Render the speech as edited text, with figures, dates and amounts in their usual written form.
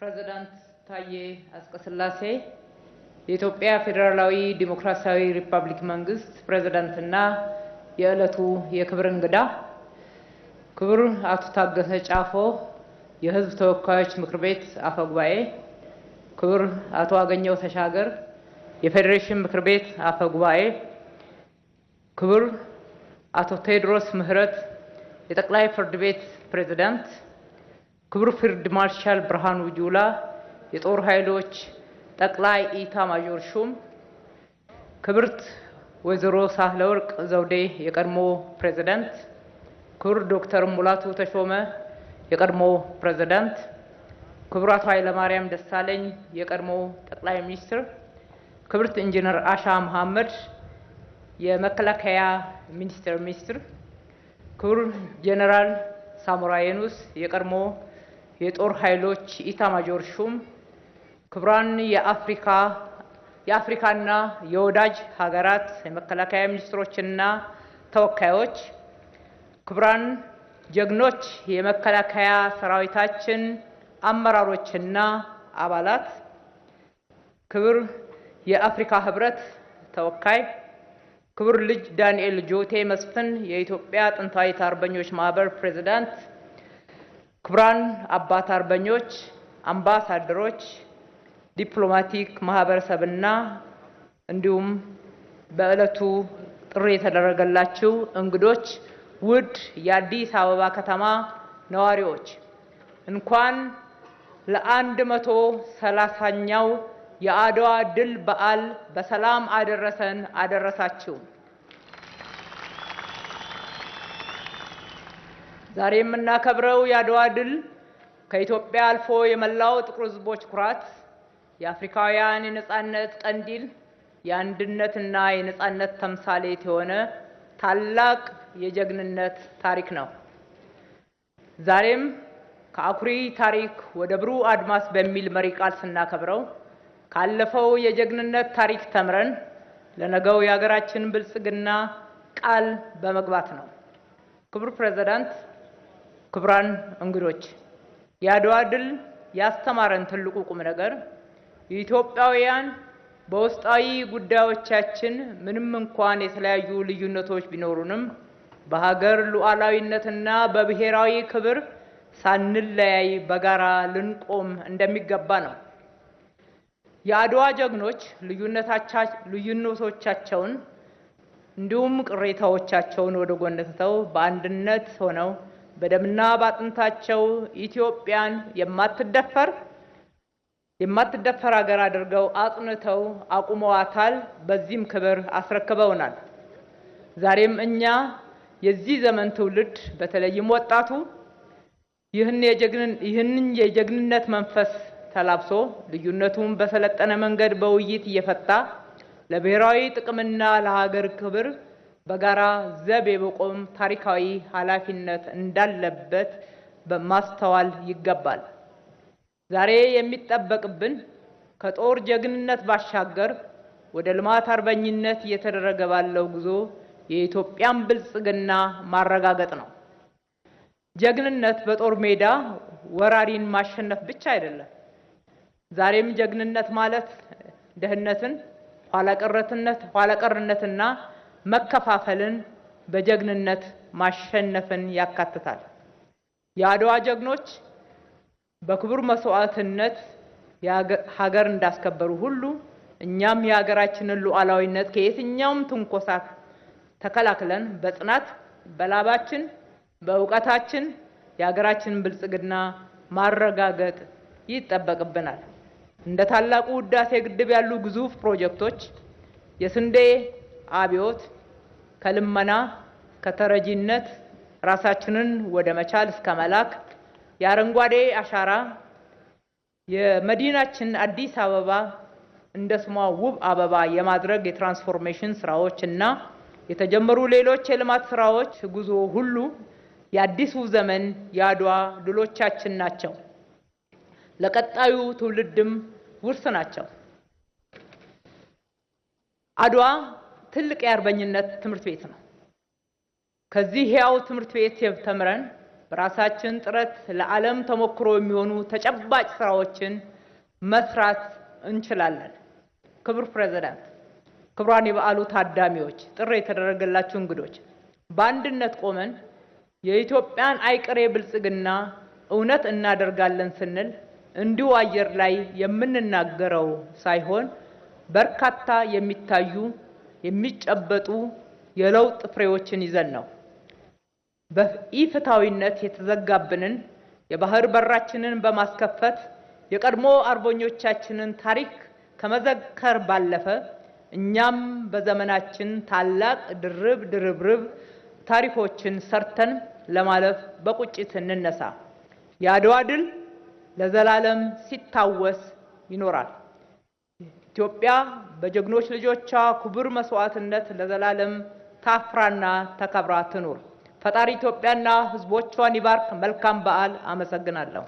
ፕሬዝዳንት ታዬ አጽቀሥላሴ የኢትዮጵያ ፌዴራላዊ ዲሞክራሲያዊ ሪፐብሊክ መንግስት ፕሬዝዳንትና የዕለቱ የክብር እንግዳ ክቡር አቶ ታገሰ ጫፎ የሕዝብ ተወካዮች ምክር ቤት አፈ ጉባኤ፣ ክቡር አቶ አገኘሁ ተሻገር የፌዴሬሽን ምክር ቤት አፈ ጉባኤ፣ ክቡር አቶ ቴዎድሮስ ምህረት የጠቅላይ ፍርድ ቤት ፕሬዝዳንት፣ ክቡር ፊልድ ማርሻል ብርሃኑ ጁላ የጦር ኃይሎች ጠቅላይ ኢታማዦር ሹም፣ ክብርት ወይዘሮ ሳህለወርቅ ዘውዴ የቀድሞ ፕሬዝዳንት፣ ክቡር ዶክተር ሙላቱ ተሾመ የቀድሞ ፕሬዝዳንት፣ ክቡር አቶ ኃይለማርያም ደሳለኝ የቀድሞ ጠቅላይ ሚኒስትር፣ ክብርት ኢንጂነር አሻ መሐመድ የመከላከያ ሚኒስትር፣ ክቡር ጄኔራል ሳሞራ የኑስ የቀድሞ የጦር ኃይሎች ኢታማዦር ሹም፣ ክቡራን የአፍሪካና የወዳጅ ሀገራት የመከላከያ ሚኒስትሮችና ተወካዮች፣ ክቡራን ጀግኖች የመከላከያ ሰራዊታችን አመራሮችና አባላት፣ ክቡር የአፍሪካ ህብረት ተወካይ፣ ክቡር ልጅ ዳንኤል ጆቴ መስፍን የኢትዮጵያ ጥንታዊት አርበኞች ማህበር ፕሬዝዳንት፣ ክቡራን አባት አርበኞች፣ አምባሳደሮች፣ ዲፕሎማቲክ ማህበረሰብና እንዲሁም በዕለቱ ጥሪ የተደረገላችሁ እንግዶች፣ ውድ የአዲስ አበባ ከተማ ነዋሪዎች እንኳን ለ130ኛው የአድዋ ድል በዓል በሰላም አደረሰን አደረሳችሁ። ዛሬ የምናከብረው የአድዋ ድል ከኢትዮጵያ አልፎ የመላው ጥቁር ሕዝቦች ኩራት፣ የአፍሪካውያን የነጻነት ቀንዲል፣ የአንድነትና የነጻነት ተምሳሌት የሆነ ታላቅ የጀግንነት ታሪክ ነው። ዛሬም ከአኩሪ ታሪክ ወደ ብሩህ አድማስ በሚል መሪ ቃል ስናከብረው ካለፈው የጀግንነት ታሪክ ተምረን ለነገው የሀገራችን ብልጽግና ቃል በመግባት ነው። ክቡር ፕሬዝዳንት፣ ክቡራን እንግዶች፣ የአድዋ ድል ያስተማረን ትልቁ ቁም ነገር ኢትዮጵያውያን በውስጣዊ ጉዳዮቻችን ምንም እንኳን የተለያዩ ልዩነቶች ቢኖሩንም በሀገር ሉዓላዊነትና በብሔራዊ ክብር ሳንለያይ በጋራ ልንቆም እንደሚገባ ነው። የአድዋ ጀግኖች ልዩነቶቻቸውን እንዲሁም ቅሬታዎቻቸውን ወደ ጎን ትተው በአንድነት ሆነው በደምና በአጥንታቸው ኢትዮጵያን የማትደፈር ሀገር አድርገው አጽንተው አቁመዋታል። በዚህም ክብር አስረክበውናል። ዛሬም እኛ የዚህ ዘመን ትውልድ በተለይም ወጣቱ ይህንን የጀግንነት መንፈስ ተላብሶ ልዩነቱን በሰለጠነ መንገድ በውይይት እየፈታ ለብሔራዊ ጥቅምና ለሀገር ክብር በጋራ ዘብ የመቆም ታሪካዊ ኃላፊነት እንዳለበት በማስተዋል ይገባል። ዛሬ የሚጠበቅብን ከጦር ጀግንነት ባሻገር ወደ ልማት አርበኝነት እየተደረገ ባለው ጉዞ የኢትዮጵያን ብልጽግና ማረጋገጥ ነው። ጀግንነት በጦር ሜዳ ወራሪን ማሸነፍ ብቻ አይደለም። ዛሬም ጀግንነት ማለት ድህነትን፣ ኋላቀርነትና መከፋፈልን በጀግንነት ማሸነፍን ያካትታል። የአድዋ ጀግኖች በክቡር መስዋዕትነት ሀገር እንዳስከበሩ ሁሉ እኛም የሀገራችንን ሉዓላዊነት ከየትኛውም ትንኮሳ ተከላክለን በጽናት በላባችን በእውቀታችን የሀገራችንን ብልጽግና ማረጋገጥ ይጠበቅብናል። እንደ ታላቁ ህዳሴ ግድብ ያሉ ግዙፍ ፕሮጀክቶች የስንዴ አብዮት ከልመና ከተረጂነት ራሳችንን ወደ መቻል እስከ መላክ፣ የአረንጓዴ አሻራ የመዲናችን አዲስ አበባ እንደ ስሟ ውብ አበባ የማድረግ የትራንስፎርሜሽን ስራዎች እና የተጀመሩ ሌሎች የልማት ስራዎች ጉዞ ሁሉ የአዲሱ ዘመን የአድዋ ድሎቻችን ናቸው። ለቀጣዩ ትውልድም ውርስ ናቸው። አድዋ ትልቅ የአርበኝነት ትምህርት ቤት ነው። ከዚህ ሕያው ትምህርት ቤት ተምረን በራሳችን ጥረት ለዓለም ተሞክሮ የሚሆኑ ተጨባጭ ስራዎችን መስራት እንችላለን። ክቡር ፕሬዝዳንት፣ ክቡራን የበዓሉ ታዳሚዎች፣ ጥሪ የተደረገላችሁ እንግዶች፣ በአንድነት ቆመን የኢትዮጵያን አይቀሬ ብልጽግና እውነት እናደርጋለን ስንል እንዲሁ አየር ላይ የምንናገረው ሳይሆን በርካታ የሚታዩ የሚጨበጡ የለውጥ ፍሬዎችን ይዘን ነው። በኢፍትሐዊነት የተዘጋብንን የባህር በራችንን በማስከፈት የቀድሞ አርበኞቻችንን ታሪክ ከመዘከር ባለፈ እኛም በዘመናችን ታላቅ ድርብርብ ታሪኮችን ሰርተን ለማለፍ በቁጭት እንነሳ። የአድዋ ድል ለዘላለም ሲታወስ ይኖራል። ኢትዮጵያ በጀግኖች ልጆቿ ክቡር መስዋዕትነት ለዘላለም ታፍራና ተከብራ ትኑር። ፈጣሪ ኢትዮጵያና ሕዝቦቿን ይባርክ። መልካም በዓል። አመሰግናለሁ።